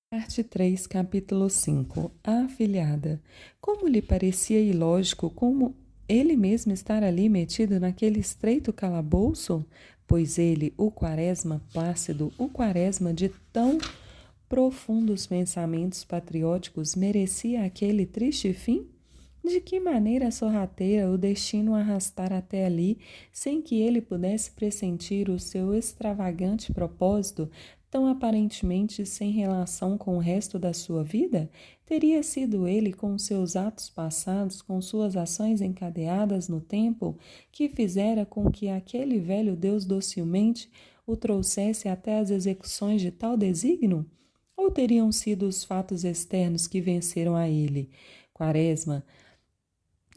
Parte 3, capítulo 5. A afilhada. Como lhe parecia ilógico como ele mesmo estar ali metido naquele estreito calabouço? Pois ele, o Quaresma plácido, o Quaresma de tão profundos pensamentos patrióticos, merecia aquele triste fim? De que maneira sorrateira o destino o arrastara até ali, sem que ele pudesse pressentir o seu extravagante propósito, tão aparentemente sem relação com o resto da sua vida? Teria sido ele, com seus atos passados, com suas ações encadeadas no tempo, que fizera com que aquele velho Deus docilmente o trouxesse até as execuções de tal desígnio? Ou teriam sido os fatos externos que venceram a ele? Quaresma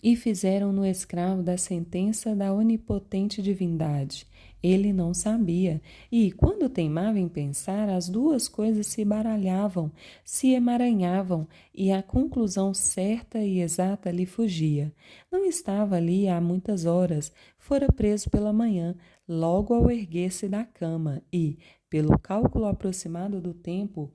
e fizeram-no escravo da sentença da onipotente divindade. Ele não sabia, e, quando teimava em pensar, as duas coisas se baralhavam, se emaranhavam, e a conclusão certa e exata lhe fugia. Não estava ali há muitas horas, fora preso pela manhã, logo ao erguer-se da cama, e, pelo cálculo aproximado do tempo,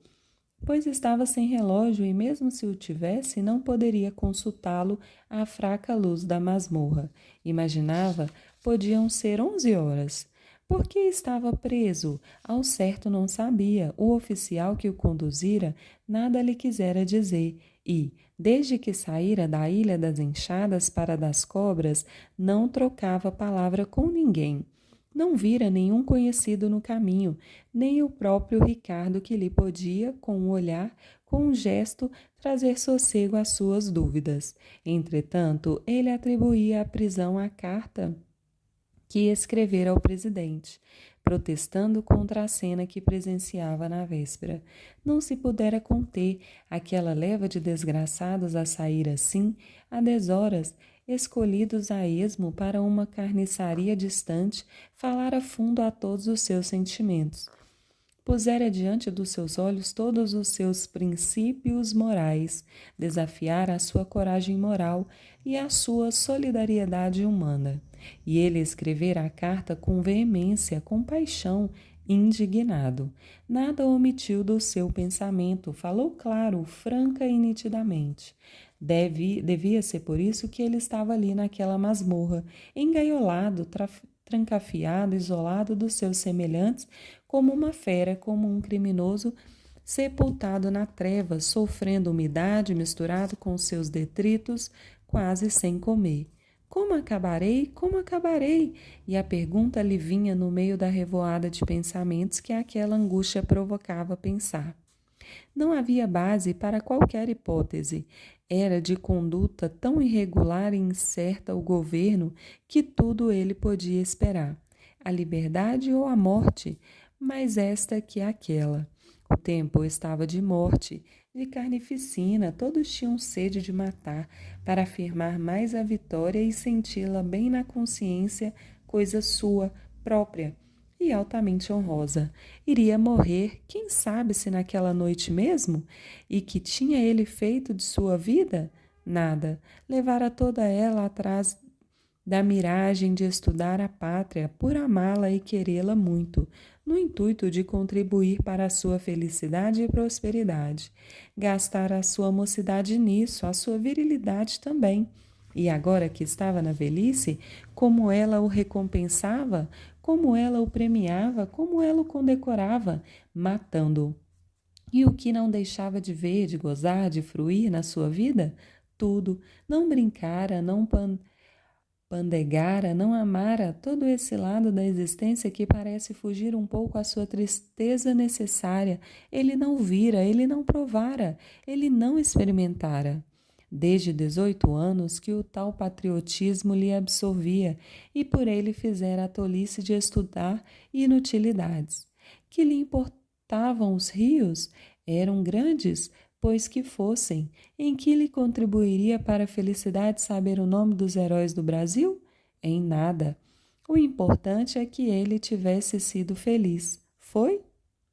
pois estava sem relógio e, mesmo se o tivesse, não poderia consultá-lo à fraca luz da masmorra. Imaginava, podiam ser 11 horas. Por que estava preso? Ao certo não sabia. O oficial que o conduzira nada lhe quisera dizer e, desde que saíra da Ilha das Enxadas para a das Cobras, não trocava palavra com ninguém. Não vira nenhum conhecido no caminho, nem o próprio Ricardo que lhe podia, com um olhar, com um gesto, trazer sossego às suas dúvidas. Entretanto, ele atribuía a prisão à carta que escrevera ao presidente, protestando contra a cena que presenciava na véspera. Não se pudera conter aquela leva de desgraçados a sair assim, a deshoras, escolhidos a esmo para uma carniçaria distante, falar a fundo a todos os seus sentimentos. Pusera diante dos seus olhos todos os seus princípios morais, desafiara a sua coragem moral e a sua solidariedade humana. E ele escrevera a carta com veemência, com paixão, indignado. Nada omitiu do seu pensamento, falou claro, franca e nitidamente. Devia ser por isso que ele estava ali naquela masmorra, engaiolado, trancafiado, isolado dos seus semelhantes, como uma fera, como um criminoso, sepultado na treva, sofrendo umidade misturado com seus detritos, quase sem comer. Como acabarei? Como acabarei? E a pergunta lhe vinha no meio da revoada de pensamentos que aquela angústia provocava pensar. Não havia base para qualquer hipótese. Era de conduta tão irregular e incerta o governo que tudo ele podia esperar. A liberdade ou a morte, mais esta que aquela. O tempo estava de morte, de carnificina, todos tinham sede de matar, para afirmar mais a vitória e senti-la bem na consciência, coisa sua, própria e altamente honrosa. Iria morrer, quem sabe se naquela noite mesmo? E que tinha ele feito de sua vida? Nada. Levara toda ela atrás da miragem de estudar a pátria, por amá-la e querê-la muito, no intuito de contribuir para a sua felicidade e prosperidade. Gastara a sua mocidade nisso, a sua virilidade também. E agora que estava na velhice, como ela o recompensava, como ela o premiava, como ela o condecorava, matando-o. E o que não deixava de ver, de gozar, de fruir na sua vida? Tudo. Não brincara, não pandegara, não amara todo esse lado da existência que parece fugir um pouco à sua tristeza necessária. Ele não vira, ele não provara, ele não experimentara. Desde 18 anos que o tal patriotismo lhe absorvia e por ele fizera a tolice de estudar inutilidades. Que lhe importavam os rios? Eram grandes, pois que fossem. Em que lhe contribuiria para a felicidade saber o nome dos heróis do Brasil? Em nada. O importante é que ele tivesse sido feliz. Foi?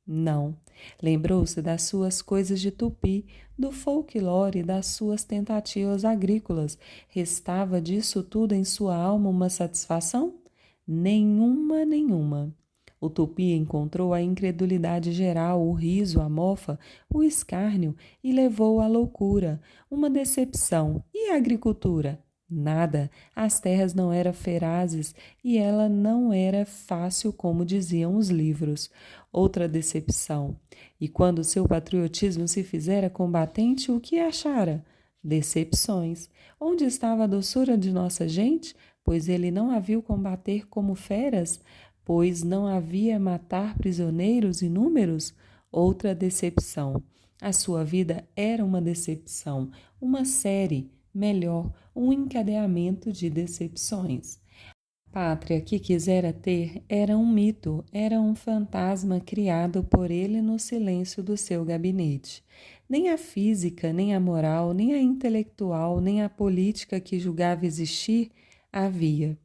Não. Lembrou-se das suas coisas de tupi, do folclore, das suas tentativas agrícolas. Restava disso tudo em sua alma uma satisfação? Nenhuma, nenhuma. O tupi encontrou a incredulidade geral, o riso, a mofa, o escárnio e levou à loucura, uma decepção. E a agricultura? Nada. As terras não eram ferazes e ela não era fácil como diziam os livros. Outra decepção. E quando seu patriotismo se fizera combatente, o que achara? Decepções. Onde estava a doçura de nossa gente? Pois ele não a viu combater como feras? Pois não havia matar prisioneiros inúmeros? Outra decepção. A sua vida era uma decepção, uma série, melhor, um encadeamento de decepções. A pátria que quisera ter era um mito, era um fantasma criado por ele no silêncio do seu gabinete. Nem a física, nem a moral, nem a intelectual, nem a política que julgava existir havia.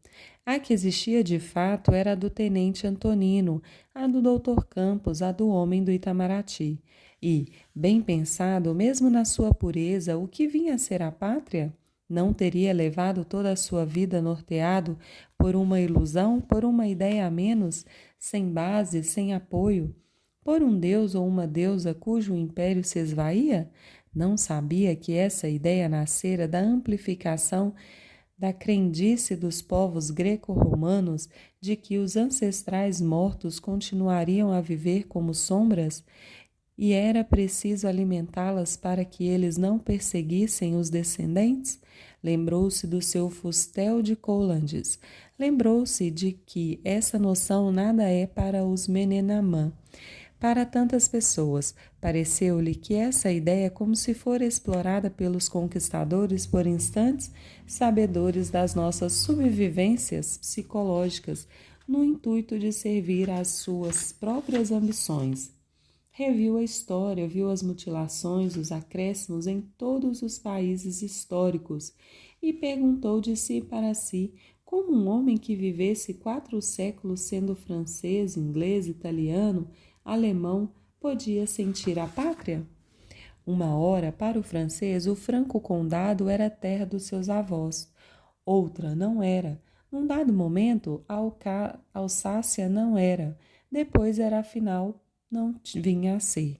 A que existia de fato era a do tenente Antonino, a do doutor Campos, a do homem do Itamaraty. E, bem pensado, mesmo na sua pureza, o que vinha a ser a pátria? Não teria levado toda a sua vida norteado por uma ilusão, por uma ideia a menos, sem base, sem apoio? Por um deus ou uma deusa cujo império se esvaía? Não sabia que essa ideia nascera da amplificação da crendice dos povos greco-romanos de que os ancestrais mortos continuariam a viver como sombras e era preciso alimentá-las para que eles não perseguissem os descendentes? Lembrou-se do seu fustel de Coulanges. Lembrou-se de que essa noção nada é para os Menenamã. Para tantas pessoas, pareceu-lhe que essa ideia, como se fora explorada pelos conquistadores por instantes, sabedores das nossas subvivências psicológicas, no intuito de servir às suas próprias ambições. Reviu a história, viu as mutilações, os acréscimos em todos os países históricos e perguntou de si para si como um homem que vivesse 4 séculos sendo francês, inglês, italiano, alemão, podia sentir a pátria? Uma hora, para o francês, o Franco Condado era a terra dos seus avós. Outra, não era. Num dado momento, a Alsácia não era. Depois era, afinal, não vinha a ser.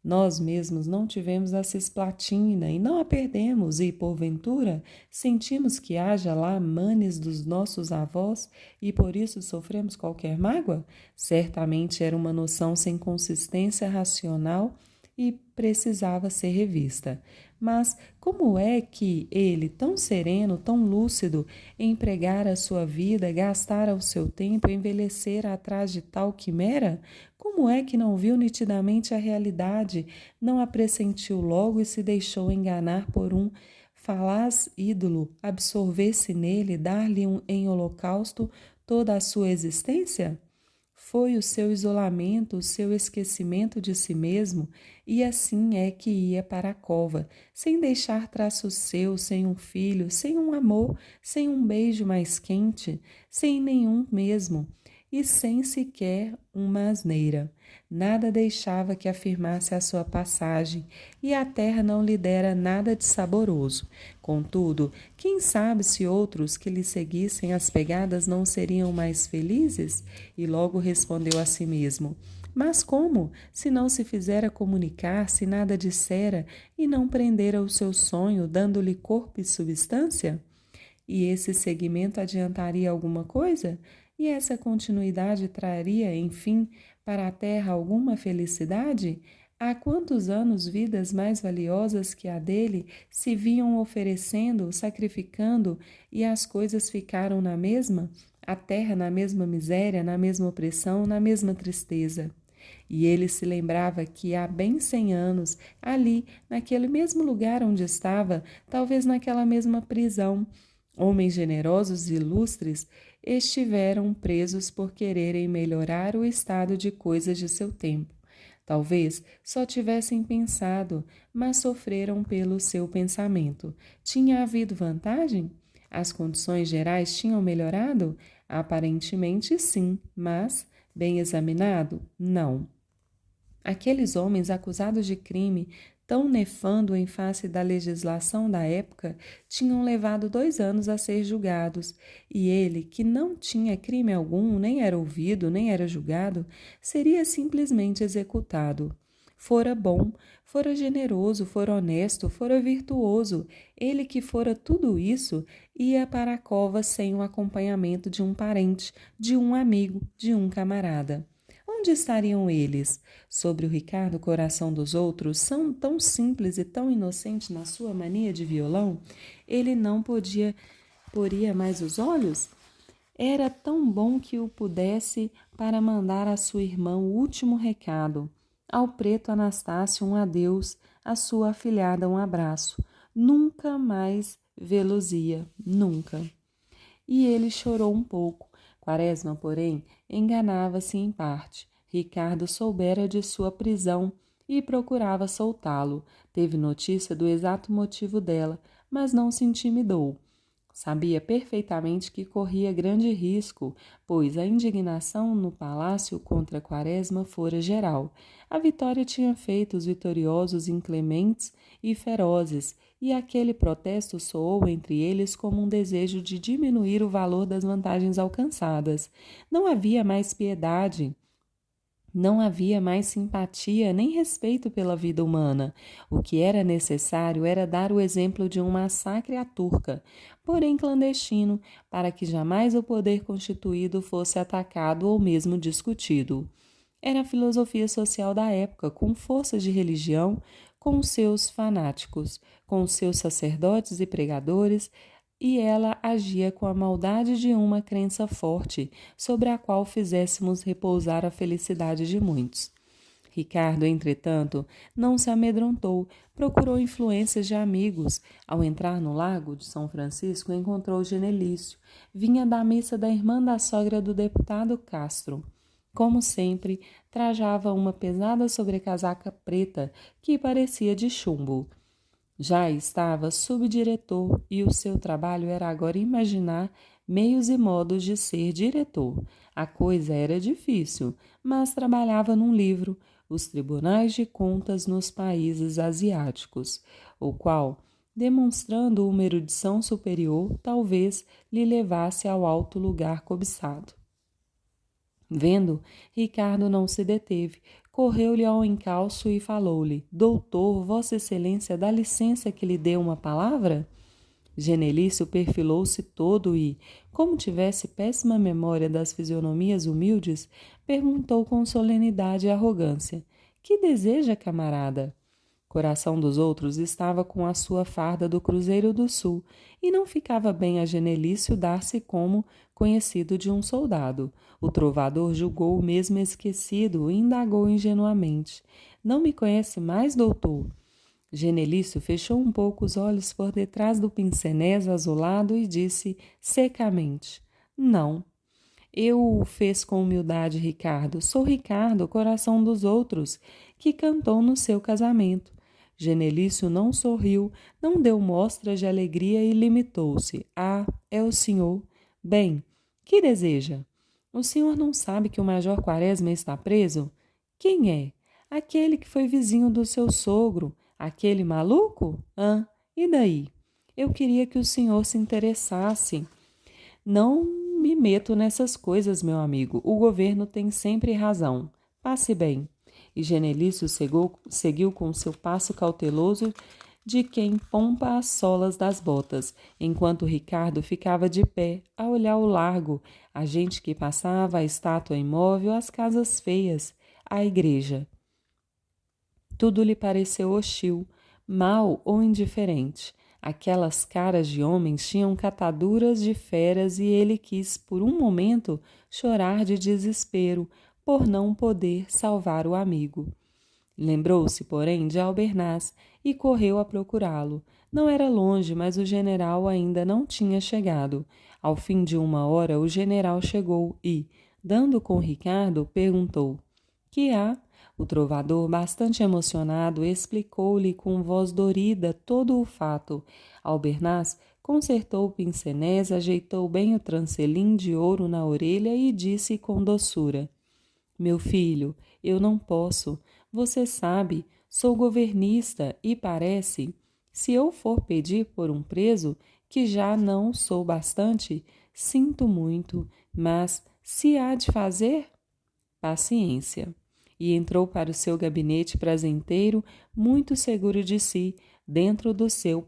Nós mesmos não tivemos a Cisplatina e não a perdemos e, porventura, sentimos que haja lá manes dos nossos avós e por isso sofremos qualquer mágoa? Certamente era uma noção sem consistência racional e precisava ser revista. Mas como é que ele, tão sereno, tão lúcido, empregara a sua vida, gastara o seu tempo, envelhecera atrás de tal quimera? Como é que não viu nitidamente a realidade, não a pressentiu logo e se deixou enganar por um falaz ídolo, absorver-se nele, dar-lhe em holocausto toda a sua existência? Foi o seu isolamento, o seu esquecimento de si mesmo, e assim é que ia para a cova, sem deixar traço seu, sem um filho, sem um amor, sem um beijo mais quente, sem nenhum mesmo, e sem sequer uma asneira. Nada deixava que afirmasse a sua passagem, e a terra não lhe dera nada de saboroso. Contudo, quem sabe se outros que lhe seguissem as pegadas não seriam mais felizes? E logo respondeu a si mesmo: mas como, se não se fizera comunicar, se nada dissera e não prendera o seu sonho, dando-lhe corpo e substância? E esse seguimento adiantaria alguma coisa? E essa continuidade traria, enfim, para a terra alguma felicidade? Há quantos anos vidas mais valiosas que a dele se vinham oferecendo, sacrificando, e as coisas ficaram na mesma? A terra na mesma miséria, na mesma opressão, na mesma tristeza. E ele se lembrava que há bem 100 anos, ali, naquele mesmo lugar onde estava, talvez naquela mesma prisão, homens generosos e ilustres estiveram presos por quererem melhorar o estado de coisas de seu tempo. Talvez só tivessem pensado, mas sofreram pelo seu pensamento. Tinha havido vantagem? As condições gerais tinham melhorado? Aparentemente sim, mas, bem examinado, não. Aqueles homens acusados de crime, tão nefando em face da legislação da época, tinham levado 2 anos a ser julgados, e ele, que não tinha crime algum, nem era ouvido, nem era julgado, seria simplesmente executado. Fora bom, fora generoso, fora honesto, fora virtuoso, ele que fora tudo isso, ia para a cova sem o acompanhamento de um parente, de um amigo, de um camarada. Onde estariam eles? Sobre o Ricardo Coração dos Outros, são tão simples e tão inocente na sua mania de violão, ele não poria mais os olhos? Era tão bom que o pudesse para mandar à sua irmã o último recado. Ao preto Anastácio um adeus, à sua afilhada um abraço. Nunca mais vê-los-ia, nunca. E ele chorou um pouco. Quaresma, porém, enganava-se em parte. Ricardo soubera de sua prisão e procurava soltá-lo. Teve notícia do exato motivo dela, mas não se intimidou. Sabia perfeitamente que corria grande risco, pois a indignação no palácio contra Quaresma fora geral. A vitória tinha feito os vitoriosos inclementes e ferozes, e aquele protesto soou entre eles como um desejo de diminuir o valor das vantagens alcançadas. Não havia mais piedade. Não havia mais simpatia nem respeito pela vida humana. O que era necessário era dar o exemplo de um massacre à turca, porém clandestino, para que jamais o poder constituído fosse atacado ou mesmo discutido. Era a filosofia social da época, com forças de religião, com os seus fanáticos, com os seus sacerdotes e pregadores, e ela agia com a maldade de uma crença forte, sobre a qual fizéssemos repousar a felicidade de muitos. Ricardo, entretanto, não se amedrontou, procurou influências de amigos. Ao entrar no Largo de São Francisco, encontrou Genelício. Vinha da missa da irmã da sogra do deputado Castro. Como sempre, trajava uma pesada sobrecasaca preta que parecia de chumbo. Já estava subdiretor e o seu trabalho era agora imaginar meios e modos de ser diretor. A coisa era difícil, mas trabalhava num livro, Os Tribunais de Contas nos Países Asiáticos, o qual, demonstrando uma erudição superior, talvez lhe levasse ao alto lugar cobiçado. Vendo, Ricardo não se deteve, correu-lhe ao encalço e falou-lhe: Doutor, Vossa Excelência, dá licença que lhe dê uma palavra? Genelício perfilou-se todo e, como tivesse péssima memória das fisionomias humildes, perguntou com solenidade e arrogância: Que deseja, camarada? Coração dos Outros estava com a sua farda do Cruzeiro do Sul, e não ficava bem a Genelício dar-se como conhecido de um soldado. O trovador julgou o mesmo esquecido e indagou ingenuamente: Não me conhece mais, doutor? Genelício fechou um pouco os olhos por detrás do pincenez azulado e disse secamente: Não. Eu o fez com humildade, Ricardo. Sou Ricardo, Coração dos Outros, que cantou no seu casamento. Genelício não sorriu, não deu mostras de alegria e limitou-se. Ah, é o senhor. Bem, que deseja? O senhor não sabe que o major Quaresma está preso? Quem é? Aquele que foi vizinho do seu sogro. Aquele maluco? E daí? Eu queria que o senhor se interessasse. Não me meto nessas coisas, meu amigo. O governo tem sempre razão. Passe bem. E Genelício seguiu com seu passo cauteloso de quem pompa as solas das botas, enquanto Ricardo ficava de pé, a olhar o largo, a gente que passava, a estátua imóvel, as casas feias, a igreja. Tudo lhe pareceu hostil, mau ou indiferente. Aquelas caras de homens tinham cataduras de feras e ele quis, por um momento, chorar de desespero, por não poder salvar o amigo. Lembrou-se, porém, de Albernaz e correu a procurá-lo. Não era longe, mas o general ainda não tinha chegado. Ao fim de 1 hora, o general chegou e, dando com Ricardo, perguntou: Que há? O trovador, bastante emocionado, explicou-lhe com voz dorida todo o fato. Albernaz consertou o pincenez, ajeitou bem o trancelim de ouro na orelha e disse com doçura: Meu filho, eu não posso. Você sabe, Sou governista e parece, se eu for pedir por um preso, que já não sou bastante, sinto muito, mas se há de fazer, paciência. E entrou para o seu gabinete prazenteiro, muito seguro de si, dentro do seu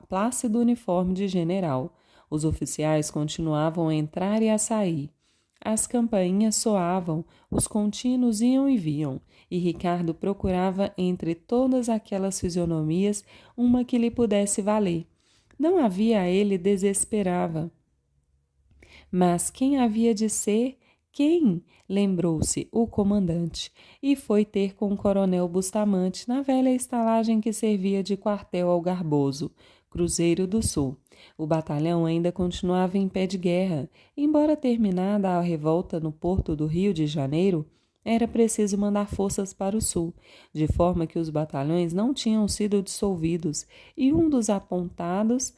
plácido uniforme de general. Os oficiais continuavam a entrar e a sair. As campainhas soavam, os contínuos iam e vinham, e Ricardo procurava entre todas aquelas fisionomias uma que lhe pudesse valer. Não havia a ele desesperava. Mas quem havia de ser? Quem? Lembrou-se o comandante, e foi ter com o coronel Bustamante na velha estalagem que servia de quartel ao Garboso, Cruzeiro do Sul. O batalhão ainda continuava em pé de guerra. Embora terminada a revolta no porto do Rio de Janeiro, era preciso mandar forças para o sul, de forma que os batalhões não tinham sido dissolvidos, e um dos apontados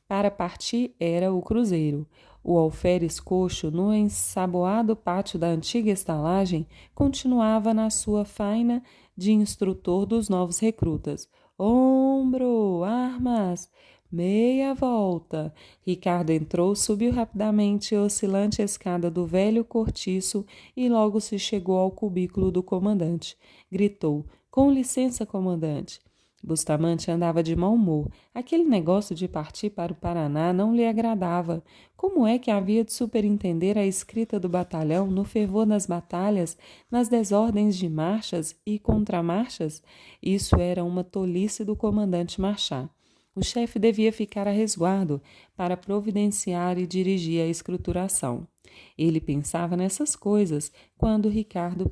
para partir era o Cruzeiro. O alferes coxo, no ensaboado pátio da antiga estalagem, continuava na sua faina de instrutor dos novos recrutas. Ombro, armas, meia volta. Ricardo entrou, subiu rapidamente a oscilante escada do velho cortiço e logo se chegou ao cubículo do comandante. Gritou: "Com licença, comandante." Bustamante andava de mau humor. Aquele negócio de partir para o Paraná não lhe agradava. Como é que havia de superintender a escrita do batalhão no fervor das batalhas, nas desordens de marchas e contramarchas? Isso era uma tolice do comandante Marchá. O chefe devia ficar a resguardo para providenciar e dirigir a escrituração. Ele pensava nessas coisas quando Ricardo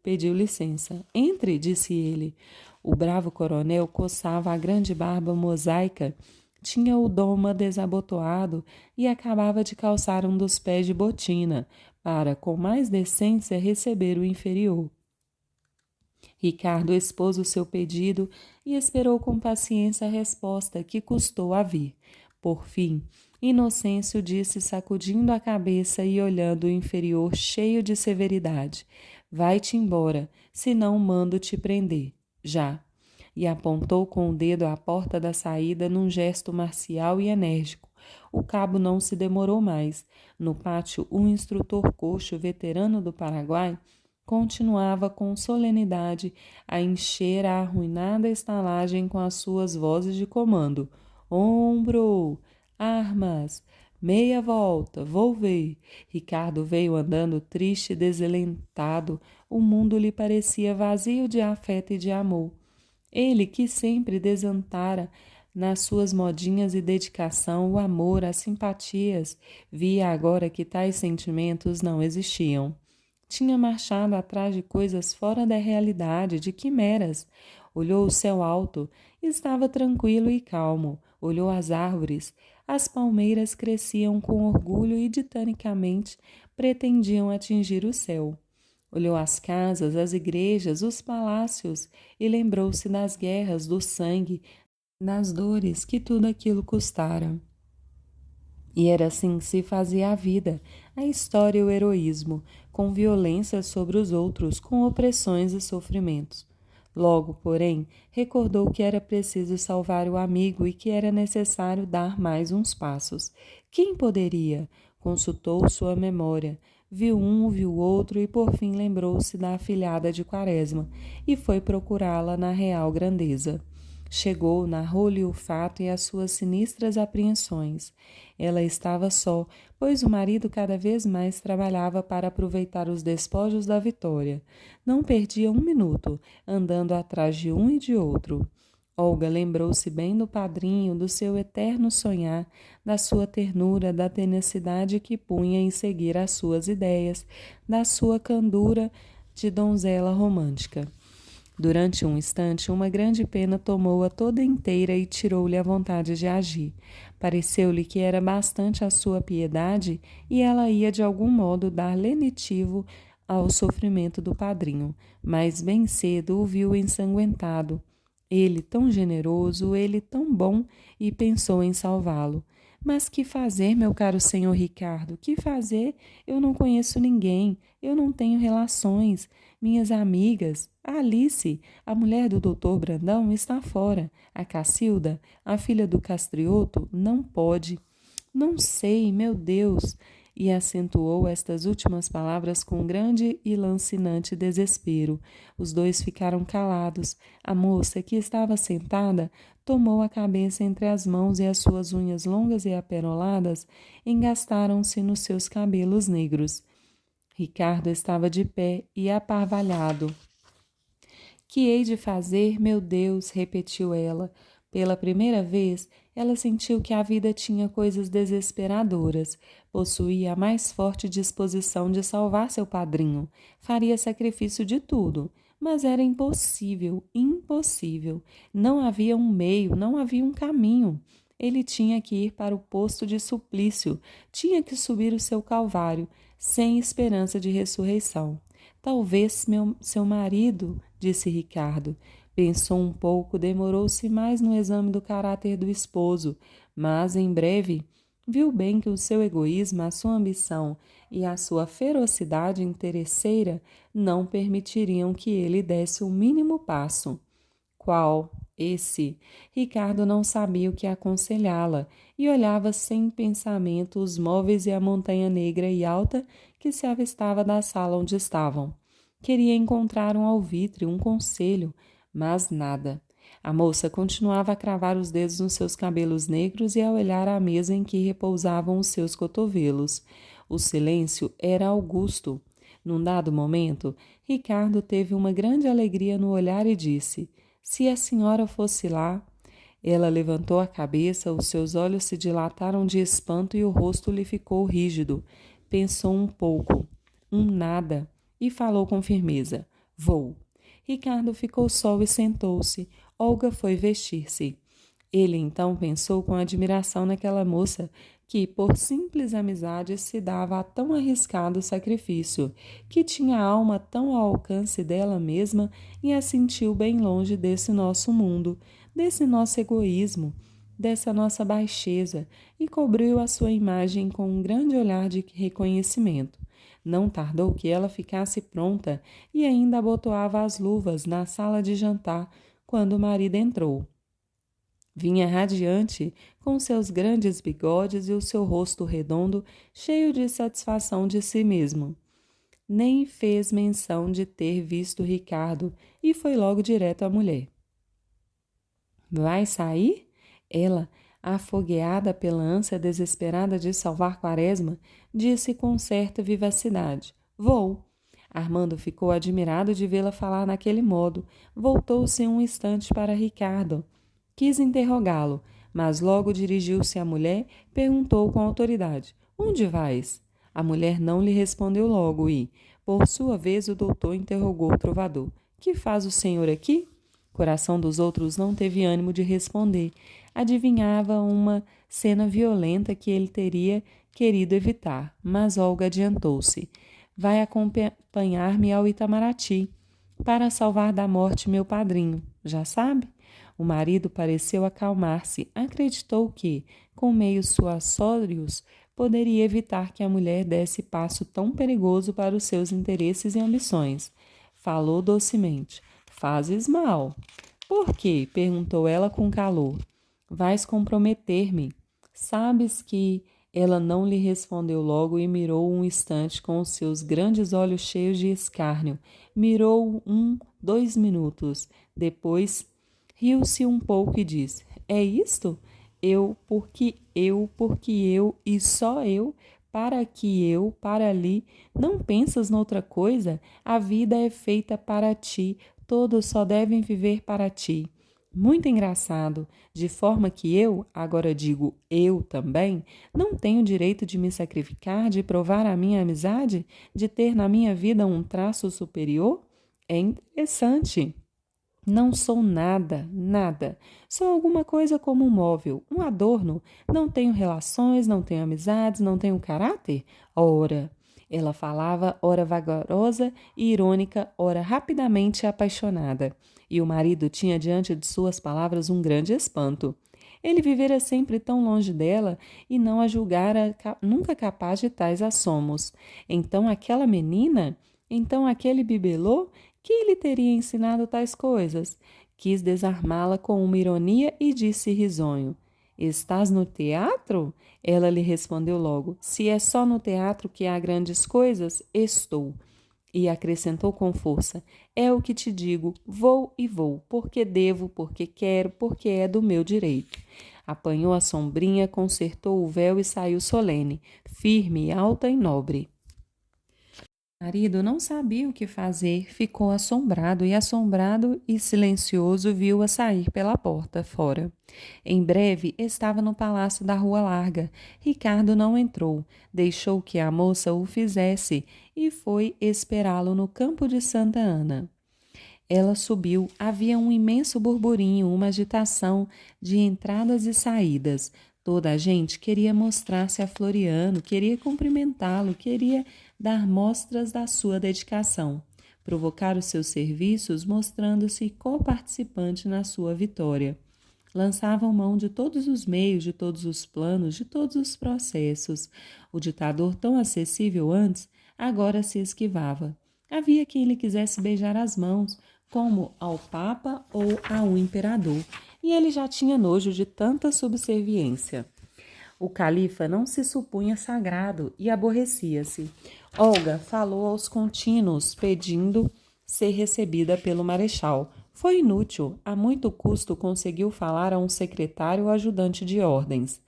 pediu licença. "Entre", disse ele. O bravo coronel coçava a grande barba mosaica, tinha o doma desabotoado e acabava de calçar um dos pés de botina, para, com mais decência, receber o inferior. Ricardo expôs o seu pedido e esperou com paciência a resposta que custou a vir. Por fim, Inocêncio disse, sacudindo a cabeça e olhando o inferior cheio de severidade: "Vai-te embora, senão mando te prender. Já." E apontou com o dedo à porta da saída num gesto marcial e enérgico. O cabo não se demorou mais. No pátio, o instrutor coxo, veterano do Paraguai, continuava com solenidade a encher a arruinada estalagem com as suas vozes de comando. "Ombro! Armas! Meia volta! Vou ver!" Ricardo veio andando triste e desalentado. O mundo lhe parecia vazio de afeto e de amor. Ele, que sempre desantara nas suas modinhas e dedicação, o amor, as simpatias, via agora que tais sentimentos não existiam. Tinha marchado atrás de coisas fora da realidade, de quimeras. Olhou o céu alto, estava tranquilo e calmo. Olhou as árvores. As palmeiras cresciam com orgulho e, titanicamente, pretendiam atingir o céu. Olhou as casas, as igrejas, os palácios e lembrou-se das guerras, do sangue, das dores que tudo aquilo custara. E era assim que se fazia a vida, a história e o heroísmo, com violência sobre os outros, com opressões e sofrimentos. Logo, porém, recordou que era preciso salvar o amigo e que era necessário dar mais uns passos. Quem poderia? Consultou sua memória. Viu um, viu outro e por fim lembrou-se da afilhada de Quaresma e foi procurá-la na real grandeza. Chegou, narrou-lhe o fato e as suas sinistras apreensões. Ela estava só, pois o marido cada vez mais trabalhava para aproveitar os despojos da vitória. Não perdia um minuto, andando atrás de um e de outro. Olga lembrou-se bem do padrinho, do seu eterno sonhar, da sua ternura, da tenacidade que punha em seguir as suas ideias, da sua candura de donzela romântica. Durante um instante, uma grande pena tomou-a toda inteira e tirou-lhe a vontade de agir. Pareceu-lhe que era bastante a sua piedade e ela ia de algum modo dar lenitivo ao sofrimento do padrinho, mas bem cedo o viu ensanguentado. Ele tão generoso, ele tão bom, e pensou em salvá-lo. Mas que fazer, meu caro senhor Ricardo? Que fazer? Eu não conheço ninguém, eu não tenho relações. Minhas amigas, a Alice, a mulher do doutor Brandão, está fora. A Cacilda, a filha do Castrioto, não pode. Não sei, meu Deus! E acentuou estas últimas palavras com grande e lancinante desespero. Os dois ficaram calados. A moça, que estava sentada, tomou a cabeça entre as mãos e as suas unhas longas e aperoladas engastaram-se nos seus cabelos negros. Ricardo estava de pé e aparvalhado. Que hei de fazer, meu Deus? Repetiu ela. Pela primeira vez, ela sentiu que a vida tinha coisas desesperadoras. Possuía a mais forte disposição de salvar seu padrinho. Faria sacrifício de tudo. Mas era impossível, impossível. Não havia um meio, não havia um caminho. Ele tinha que ir para o posto de suplício, tinha que subir o seu calvário, sem esperança de ressurreição. Talvez seu marido, disse Ricardo. Pensou um pouco, demorou-se mais no exame do caráter do esposo, mas, em breve, viu bem que o seu egoísmo, a sua ambição e a sua ferocidade interesseira não permitiriam que ele desse o mínimo passo. Qual? Esse. Ricardo não sabia o que aconselhá-la e olhava sem pensamento os móveis e a montanha negra e alta que se avistava da sala onde estavam. Queria encontrar um alvitre, um conselho, mas nada. A moça continuava a cravar os dedos nos seus cabelos negros e a olhar a mesa em que repousavam os seus cotovelos. O silêncio era augusto. Num dado momento, Ricardo teve uma grande alegria no olhar e disse: se a senhora fosse lá. Ela levantou a cabeça, os seus olhos se dilataram de espanto e o rosto lhe ficou rígido. Pensou um pouco, nada, e falou com firmeza: vou. Ricardo ficou só e sentou-se. Olga foi vestir-se. Ele então pensou com admiração naquela moça que, por simples amizade, se dava a tão arriscado sacrifício, que tinha a alma tão ao alcance dela mesma e a sentiu bem longe desse nosso mundo, desse nosso egoísmo, dessa nossa baixeza, e cobriu a sua imagem com um grande olhar de reconhecimento. Não tardou que ela ficasse pronta e ainda abotoava as luvas na sala de jantar quando o marido entrou. Vinha radiante, com seus grandes bigodes e o seu rosto redondo, cheio de satisfação de si mesmo. Nem fez menção de ter visto Ricardo e foi logo direto à mulher. Vai sair? Ela, afogueada pela ânsia desesperada de salvar Quaresma, disse com certa vivacidade: vou. Armando ficou admirado de vê-la falar naquele modo. Voltou-se um instante para Ricardo. Quis interrogá-lo, mas logo dirigiu-se à mulher, perguntou com autoridade: onde vais? A mulher não lhe respondeu logo e, por sua vez, o doutor interrogou o trovador: que faz o senhor aqui? O coração dos outros não teve ânimo de responder. Adivinhava uma cena violenta que ele teria querido evitar, mas Olga adiantou-se: vai acompanhar-me ao Itamaraty, para salvar da morte meu padrinho, já sabe? O marido pareceu acalmar-se, acreditou que, com meios suasórios, poderia evitar que a mulher desse passo tão perigoso para os seus interesses e ambições. Falou docemente: fazes mal. Por quê? Perguntou ela com calor. Vais comprometer-me. Sabes que... Ela não lhe respondeu logo e mirou um instante com os seus grandes olhos cheios de escárnio. Mirou 2 minutos. Depois riu-se um pouco e disse: é isto? Porque eu e só eu, para aqui eu, para ali. Não pensas noutra coisa? A vida é feita para ti, todos só devem viver para ti. Muito engraçado, de forma que eu, agora digo eu também, não tenho direito de me sacrificar, de provar a minha amizade, de ter na minha vida um traço superior? É interessante. Não sou nada, nada. Sou alguma coisa como um móvel, um adorno. Não tenho relações, não tenho amizades, não tenho caráter? Ora, ela falava, ora vagarosa e irônica, ora rapidamente apaixonada. E o marido tinha diante de suas palavras um grande espanto. Ele vivera sempre tão longe dela e não a julgara nunca capaz de tais assomos. Então aquela menina, então aquele bibelô, que lhe teria ensinado tais coisas? Quis desarmá-la com uma ironia e disse risonho: Estás no teatro? Ela lhe respondeu logo: Se é só no teatro que há grandes coisas, estou. E acrescentou com força: É o que te digo, vou e vou, porque devo, porque quero, porque é do meu direito. Apanhou a sombrinha, consertou o véu e saiu solene, firme, alta e nobre. O marido não sabia o que fazer, ficou assombrado e silencioso viu-a sair pela porta fora. Em breve estava no palácio da Rua Larga. Ricardo não entrou, deixou que a moça o fizesse e foi esperá-lo no campo de Santa Ana. Ela subiu, havia um imenso burburinho, uma agitação de entradas e saídas. Toda a gente queria mostrar-se a Floriano, queria cumprimentá-lo, queria dar mostras da sua dedicação, provocar os seus serviços, mostrando-se coparticipante na sua vitória. Lançavam mão de todos os meios, de todos os planos, de todos os processos. O ditador, tão acessível antes, agora se esquivava. Havia quem lhe quisesse beijar as mãos, como ao Papa ou a um imperador, e ele já tinha nojo de tanta subserviência. O califa não se supunha sagrado e aborrecia-se. Olga falou aos contínuos, pedindo ser recebida pelo marechal. Foi inútil, a muito custo conseguiu falar a um secretário ou ajudante de ordens.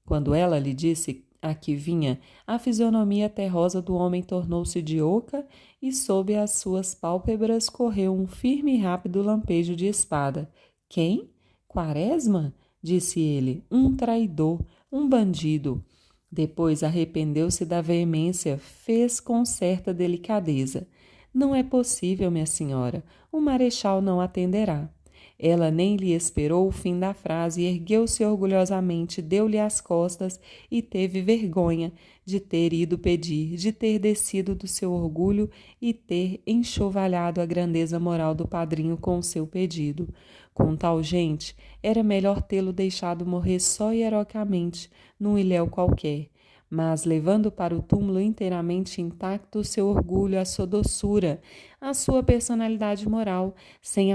Quando ela lhe disse a que vinha, a fisionomia terrosa do homem tornou-se de oca e sob as suas pálpebras correu um firme e rápido lampejo de espada. Quem? Quaresma? Disse ele. Um traidor, um bandido. Depois arrependeu-se da veemência, fez com certa delicadeza. Não é possível, minha senhora. O marechal não atenderá. Ela nem lhe esperou o fim da frase, ergueu-se orgulhosamente, deu-lhe as costas e teve vergonha de ter ido pedir, de ter descido do seu orgulho e ter enxovalhado a grandeza moral do padrinho com o seu pedido. Com tal gente, era melhor tê-lo deixado morrer só e heroicamente, num ilhéu qualquer. Mas, levando para o túmulo inteiramente intacto o seu orgulho, a sua doçura, a sua personalidade moral, sem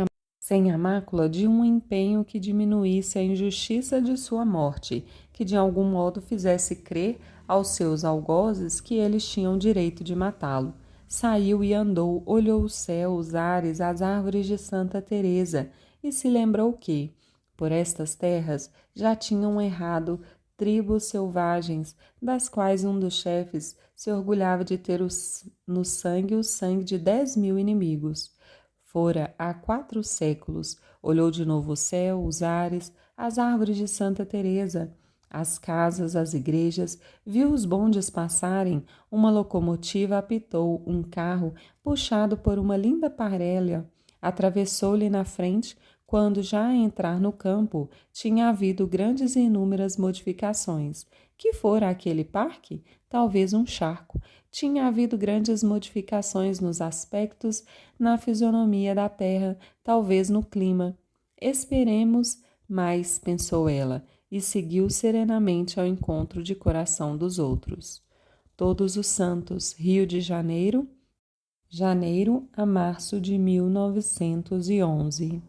a mácula de um empenho que diminuísse a injustiça de sua morte, que de algum modo fizesse crer aos seus algozes que eles tinham direito de matá-lo. Saiu e andou, olhou o céu, os ares, as árvores de Santa Teresa e se lembrou que, por estas terras, já tinham errado tribos selvagens, das quais um dos chefes se orgulhava de ter no sangue o sangue de 10.000 inimigos. Fora há 4 séculos, olhou de novo o céu, os ares, as árvores de Santa Teresa, as casas, as igrejas, viu os bondes passarem, uma locomotiva apitou, um carro, puxado por uma linda parelha, atravessou-lhe na frente, quando já a entrar no campo tinha havido grandes e inúmeras modificações. Que fora aquele parque? Talvez um charco. Tinha havido grandes modificações nos aspectos, na fisionomia da terra, talvez no clima. Esperemos mais, pensou ela, e seguiu serenamente ao encontro de coração dos outros. Todos os Santos, Rio de Janeiro, janeiro a março de 1911.